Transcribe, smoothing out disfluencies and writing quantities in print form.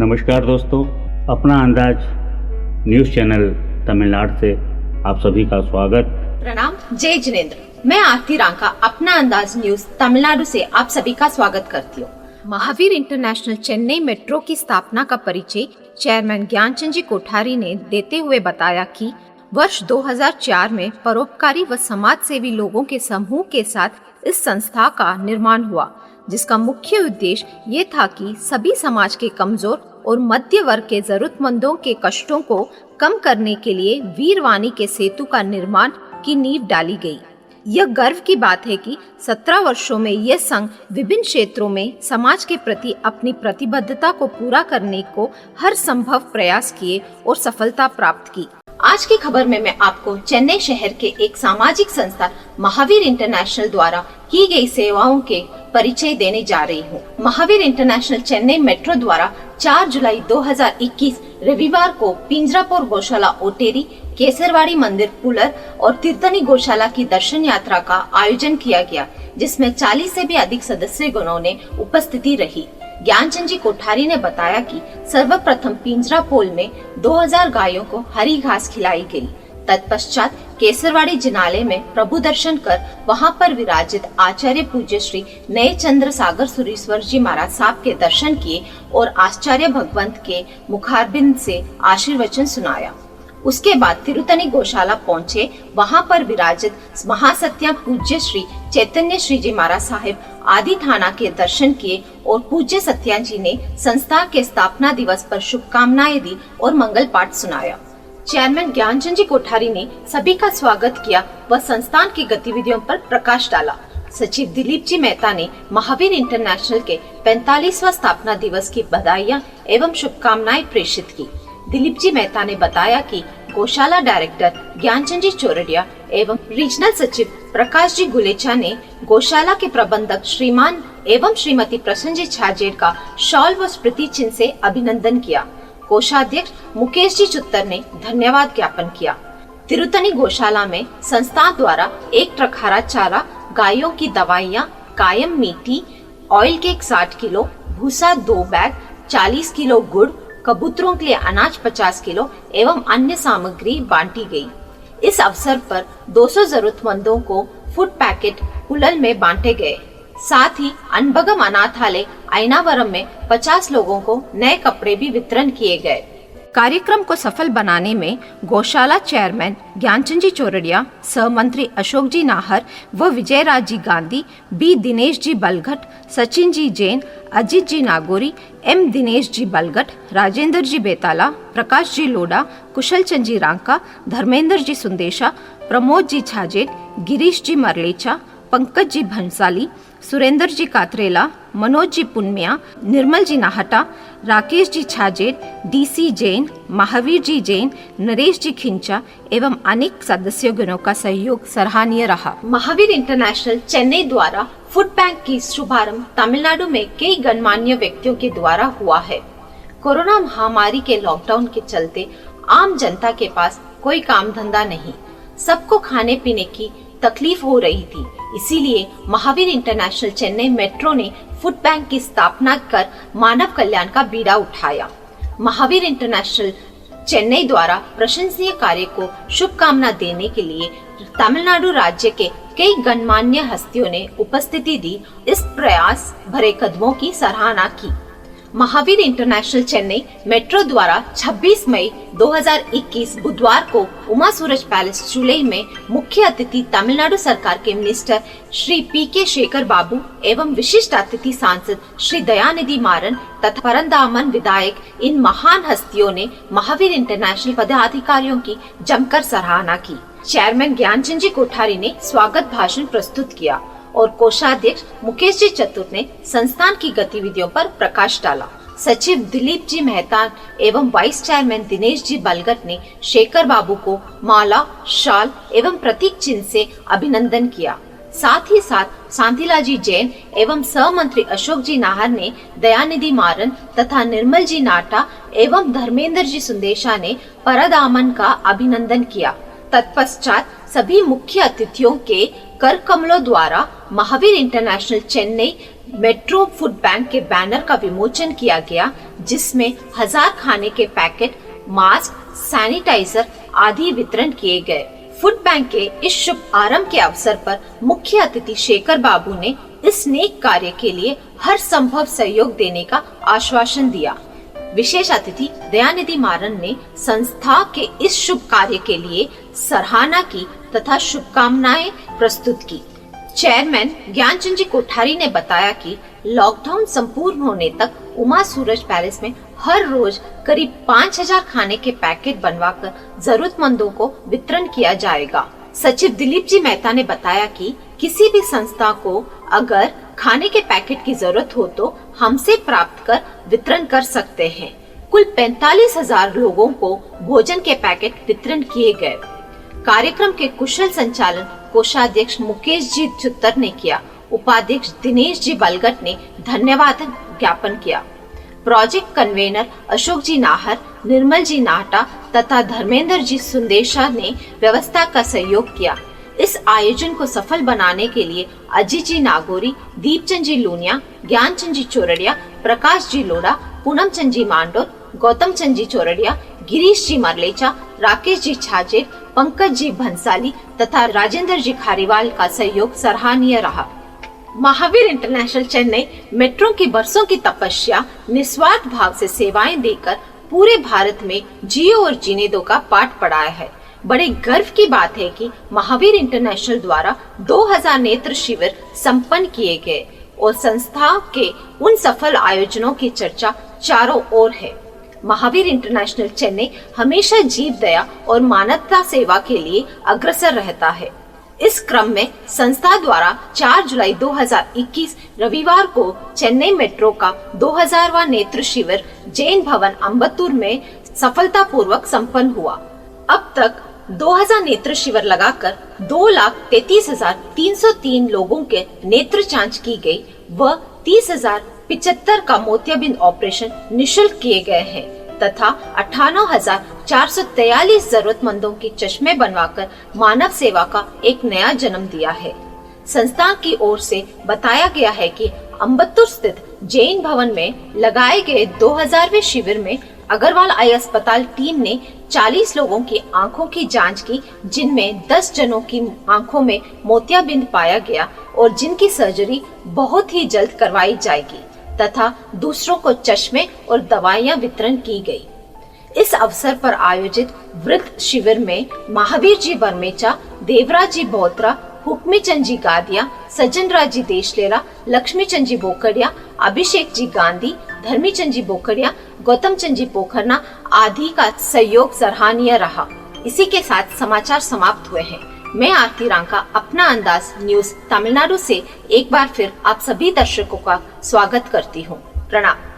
नमस्कार दोस्तों, अपना अंदाज न्यूज़ चैनल तमिलनाडु से आप सभी का स्वागत। प्रणाम, जय जिनेंद्र। मैं आरती रांका अपना अंदाज न्यूज तमिलनाडु से आप सभी का स्वागत करती हूँ। महावीर इंटरनेशनल चेन्नई मेट्रो की स्थापना का परिचय चेयरमैन ज्ञानचंद जी कोठारी ने देते हुए बताया कि वर्ष 2004 में परोपकारी व समाज सेवी लोगों के समूह के साथ इस संस्था का निर्माण हुआ, जिसका मुख्य उद्देश्य ये था कि सभी समाज के कमजोर और मध्य वर्ग के जरूरतमंदों के कष्टों को कम करने के लिए वीरवानी के सेतु का निर्माण की नींव डाली गई। यह गर्व की बात है कि 17 वर्षों में यह संघ विभिन्न क्षेत्रों में समाज के प्रति अपनी प्रतिबद्धता को पूरा करने को हर संभव प्रयास किए और सफलता प्राप्त की। आज की खबर में मैं आपको चेन्नई शहर के एक सामाजिक संस्था महावीर इंटरनेशनल द्वारा की गई सेवाओं के परिचय देने जा रही हूँ। महावीर इंटरनेशनल चेन्नई मेट्रो द्वारा 4 जुलाई 2021 रविवार को पिंजरापुर गौशाला ओटेरी, केसरवाड़ी मंदिर पुलर और तीर्थनी गौशाला की दर्शन यात्रा का आयोजन किया गया, जिसमें 40 से भी अधिक सदस्यगणों ने उपस्थिति रही। ज्ञानचंद जी कोठारी ने बताया कि सर्वप्रथम पिंजरापोल में 2000 गायों को हरी घास खिलाई गई। तत्पश्चात केसरवाड़ी जिनालय में प्रभु दर्शन कर वहां पर विराजित आचार्य पूज्य श्री नए चंद्र सागर सुरेश्वर जी महाराज साहब के दर्शन किए और आचार्य भगवंत के मुखारबिंद से आशीर्वचन सुनाया। उसके बाद तिरुतनी गौशाला पहुँचे। वहां पर विराजित महासत्या पूज्य श्री चैतन्य श्री जी महाराज साहिब आदि थाना के दर्शन किए और पूज्य सत्या जी ने संस्था के स्थापना दिवस पर शुभकामनाएं दी और मंगल पाठ सुनाया। चेयरमैन ज्ञानचंद जी कोठारी ने सभी का स्वागत किया व संस्थान की गतिविधियों पर प्रकाश डाला। सचिव दिलीप जी मेहता ने महावीर इंटरनेशनल के 45वां स्थापना दिवस की बधाइयां एवं शुभकामनाएं प्रेषित की। दिलीप जी मेहता ने बताया कि गौशाला डायरेक्टर ज्ञानचंद जी चोरडिया एवं रीजनल सचिव प्रकाश जी गुलेचा ने गौशाला के प्रबंधक श्रीमान एवं श्रीमती प्रसन्न जी छाजेड़ का शॉल व स्मृति चिन्ह से अभिनंदन किया। कोषाध्यक्ष मुकेश जी चुत्तर ने धन्यवाद ज्ञापन किया। तिरुतनी गौशाला में संस्था द्वारा 1 ट्रक हरा चारा, गायों की दवाइयाँ, कायम मीठी, ऑयल केक 60 किलो, भूसा 2 बैग, 40 किलो गुड़, कबूतरों के लिए अनाज 50 किलो एवं अन्य सामग्री बांटी गई। इस अवसर पर 200 जरूरतमंदों को फूड पैकेट पुलल में बांटे गए। साथ ही अनबगम अनाथालय आयनावरम में 50 लोगों को नए कपड़े भी वितरण किए गए। कार्यक्रम को सफल बनाने में गौशाला चेयरमैन ज्ञानचंद जी चोरडिया, सह मंत्री अशोक जी नाहर व विजयराज जी गांधी, बी दिनेश जी बलघट, सचिन जी जैन, अजित जी नागौरी, एम दिनेश जी बलघट, राजेंद्र जी बेताला, प्रकाश जी लोढ़ा, कुशल चंद जी रांका, धर्मेंद्र जी सुंदेशा, प्रमोद जी छाजेड़, गिरीश जी मरलेचा, पंकज जी भंसाली, सुरेंद्र जी कातरेला, मनोज जी पुन्मिया, निर्मल जी नाहटा, राकेश जी छाजेड़, डीसी जैन, महावीर जी जैन, नरेश जी खिंचा एवं अनेक सदस्यगणों का सहयोग सराहनीय रहा। महावीर इंटरनेशनल चेन्नई द्वारा फूड बैंक की शुभारंभ तमिलनाडु में कई गणमान्य व्यक्तियों के द्वारा हुआ है। कोरोना महामारी के लॉकडाउन के चलते आम जनता के पास कोई काम धंधा नहीं, सबको खाने पीने की तकलीफ हो रही थी। इसीलिए महावीर इंटरनेशनल चेन्नई मेट्रो ने फूड बैंक की स्थापना कर मानव कल्याण का बीड़ा उठाया। महावीर इंटरनेशनल चेन्नई द्वारा प्रशंसनीय कार्य को शुभकामना देने के लिए तमिलनाडु राज्य के कई गणमान्य हस्तियों ने उपस्थिति दी। इस प्रयास भरे कदमों की सराहना की। महावीर इंटरनेशनल चेन्नई मेट्रो द्वारा 26 मई 2021 बुधवार को उमा सूरज पैलेस चुलई में मुख्य अतिथि तमिलनाडु सरकार के मिनिस्टर श्री पी.के. शेखर बाबू एवं विशिष्ट अतिथि सांसद श्री दयानिधि मारन तथा परंदामन विधायक इन महान हस्तियों ने महावीर इंटरनेशनल पदाधिकारियों की जमकर सराहना की। चेयरमैन ज्ञानचंद जी कोठारी ने स्वागत भाषण प्रस्तुत किया और कोषाध्यक्ष मुकेश जी चतुर ने संस्थान की गतिविधियों पर प्रकाश डाला। सचिव दिलीप जी मेहता एवं वाइस चेयरमैन दिनेश जी बलघट ने शेखर बाबू को माला, शाल एवं प्रतीक चिन्ह से अभिनंदन किया। साथ ही साथ शांतिलाल जी जैन एवं सह मंत्री अशोक जी नाहर ने दयानिधि मारन तथा निर्मल जी नाटा एवं धर्मेंद्र जी सुंदेशा ने परदामन का अभिनंदन किया। तत्पश्चात सभी मुख्य अतिथियों के कर कमलों द्वारा Mahavir international Chennai metro food bank के बैनर का विमोचन किया गया, जिसमें 1000 खाने के पैकेट, मास्क, सैनिटाइजर आदि वितरण किए गए। फूड बैंक के इस शुभ आरंभ के अवसर पर मुख्य अतिथि शेखर बाबू ने इस नेक कार्य के लिए हर संभव सहयोग देने का आश्वासन दिया। विशेष अतिथि दयानिधि मारन ने संस्था के इस शुभ कार्य के लिए सराहना की तथा शुभकामनाएं प्रस्तुत की। चेयरमैन ज्ञानचंद जी कोठारी ने बताया कि लॉकडाउन संपूर्ण होने तक उमा सूरज पैलेस में हर रोज करीब 5000 खाने के पैकेट बनवाकर जरूरतमंदों को वितरण किया जाएगा। सचिव दिलीप जी मेहता ने बताया कि किसी भी संस्था को अगर खाने के पैकेट की जरूरत हो तो हमसे प्राप्त कर वितरण कर सकते हैं। कुल 45,000 लोगों को भोजन के पैकेट वितरण किए गए। कार्यक्रम के कुशल संचालन कोषाध्यक्ष मुकेश जी चुत्तर ने किया। उपाध्यक्ष दिनेश जी बलगट ने धन्यवाद ज्ञापन किया। प्रोजेक्ट कन्वेनर अशोक जी नाहर, निर्मल जी नाहटा तथा धर्मेंद्र जी सुंदेशा ने व्यवस्था का सहयोग किया। इस आयोजन को सफल बनाने के लिए अजीत जी नागोरी, दीपचंद जी लूनिया, ज्ञानचंद जी चोरडिया, प्रकाश जी लोढ़ा, पूनम चंद जी मांडोर, गौतम चंद जी चोरडिया, गिरीश जी मरलेचा, राकेश जी छाजेर, पंकज जी भंसाली तथा राजेंद्र जी खारीवाल का सहयोग सराहनीय रहा। महावीर इंटरनेशनल चेन्नई मेट्रो की बरसों की तपस्या निस्वार्थ भाव से सेवाएं देकर पूरे भारत में जियो और जीने दो का पाठ पढ़ाया है। बड़े गर्व की बात है कि महावीर इंटरनेशनल द्वारा 2000 नेत्र शिविर संपन्न किए गए और संस्था के उन सफल आयोजनों की चर्चा चारों ओर है। महावीर इंटरनेशनल चेन्नई हमेशा जीव दया और मानवता सेवा के लिए अग्रसर रहता है। इस क्रम में संस्था द्वारा 4 जुलाई 2021 रविवार को चेन्नई मेट्रो का 2000वां नेत्र शिविर जैन भवन अम्बत्तूर में सफलतापूर्वक संपन्न हुआ। अब तक 2000 नेत्र शिविर लगाकर 2,33,303 लोगों के नेत्र जांच की गई व 30,075 का मोतियाबिंद ऑपरेशन निःशुल्क किए गए हैं तथा 58,443 जरूरतमंदों के चश्मे बनवाकर मानव सेवा का एक नया जन्म दिया है। संस्था की ओर से बताया गया है कि अम्बत्तूर स्थित जैन भवन में लगाए गए 2000वें शिविर में अग्रवाल आई अस्पताल टीम ने 40 लोगों की आंखों की जांच की, जिनमें 10 जनों की आंखों में मोतियाबिंद पाया गया और जिनकी सर्जरी बहुत ही जल्द करवाई जाएगी तथा दूसरों को चश्मे और दवाइयां वितरण की गई। इस अवसर पर आयोजित वृद्ध शिविर में महावीर जी बरमेचा, देवराज जी बोत्रा, हुक्मी चंद जी गादिया, सज्जन राज जी देशलेरा, लक्ष्मी चंद जी बोकड़िया, अभिषेक जी गांधी, धर्मी चंद जी बोकड़िया, गौतम चंद जी पोखरना आदि का सहयोग सराहनीय रहा। इसी के साथ समाचार समाप्त हुए हैं। मैं आरती रांका अपना अंदाज न्यूज तमिलनाडु से एक बार फिर आप सभी दर्शकों का स्वागत करती हूँ। प्रणाम।